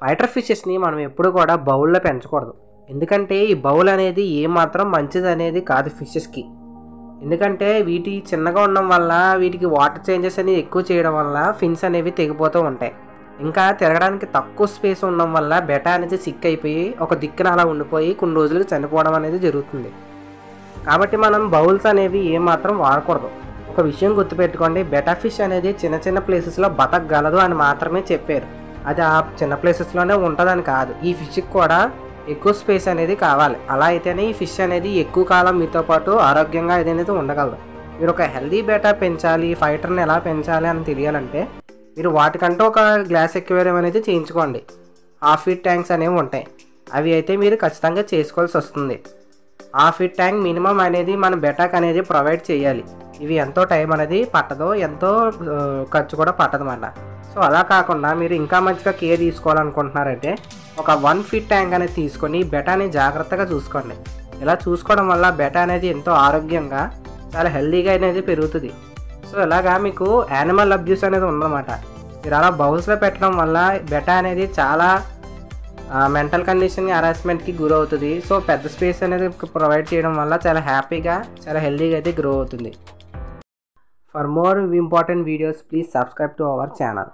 Fighter ఫిషెస్ని మనం ఎప్పుడు కూడా బౌల్లో పెంచకూడదు. ఎందుకంటే ఈ బౌల్ అనేది ఏమాత్రం మంచిది అనేది కాదు ఫిషెస్కి. ఎందుకంటే వీటి చిన్నగా ఉండడం వల్ల వీటికి వాటర్ చేంజెస్ అనేవి ఎక్కువ చేయడం వల్ల ఫిన్స్ అనేవి తెగిపోతూ ఉంటాయి. ఇంకా తిరగడానికి తక్కువ స్పేస్ ఉండడం వల్ల బెటా అనేది సిక్ అయిపోయి ఒక దిక్కున అలా ఉండిపోయి కొన్ని రోజులకు చనిపోవడం అనేది జరుగుతుంది. కాబట్టి మనం బౌల్స్ అనేవి ఏమాత్రం వాడకూడదు. ఒక విషయం గుర్తుపెట్టుకోండి, బెటా ఫిష్ అనేది చిన్న చిన్న ప్లేసెస్లో బతకగలదు అని మాత్రమే చెప్పారు. అది ఆ చిన్న ప్లేసెస్లోనే ఉంటుందని కాదు. ఈ ఫిష్కి కూడా ఎక్కువ స్పేస్ అనేది కావాలి. అలా అయితేనే ఈ ఫిష్ అనేది ఎక్కువ కాలం మీతో పాటు ఆరోగ్యంగా అనేది ఉండగలదు. మీరు ఒక హెల్దీ బెటా పెంచాలి, ఫైటర్ని ఎలా పెంచాలి అని తెలియాలంటే మీరు వాటికంటూ ఒక గ్లాస్ ఎక్వేరియం అనేది చేయించుకోండి. హాఫ్ ఫీట్ ట్యాంక్స్ అనేవి ఉంటాయి. అవి అయితే మీరు ఖచ్చితంగా చేసుకోవాల్సి వస్తుంది. హాఫ్ ఫీట్ ట్యాంక్ మినిమం అనేది మన బెటాక్ అనేది ప్రొవైడ్ చేయాలి. ఇవి ఎంతో టైం అనేది పట్టదు, ఎంతో ఖర్చు కూడా పట్టదన్నమాట. సో అలా కాకుండా మీరు ఇంకా మంచిగా కేర్ తీసుకోవాలనుకుంటున్నారంటే ఒక 1 ఫీట్ ట్యాంక్ అనేది తీసుకొని బెటాని జాగ్రత్తగా చూసుకోండి. ఇలా చూసుకోవడం వల్ల బెటా అనేది ఎంతో ఆరోగ్యంగా చాలా హెల్దీగా అనేది పెరుగుతుంది. సో ఇలాగా మీకు యానిమల్ అబ్యూస్ అనేది ఉండదన్నమాట. మీరు అలా బౌల్స్లో పెట్టడం వల్ల బెటా అనేది చాలా మెంటల్ కండిషన్ హరాస్మెంట్కి గురవుతుంది. సో పెద్ద స్పేస్ అనేది ప్రొవైడ్ చేయడం వల్ల చాలా హ్యాపీగా చాలా హెల్దీగా అయితే గ్రో అవుతుంది. For more important videos please subscribe to our channel.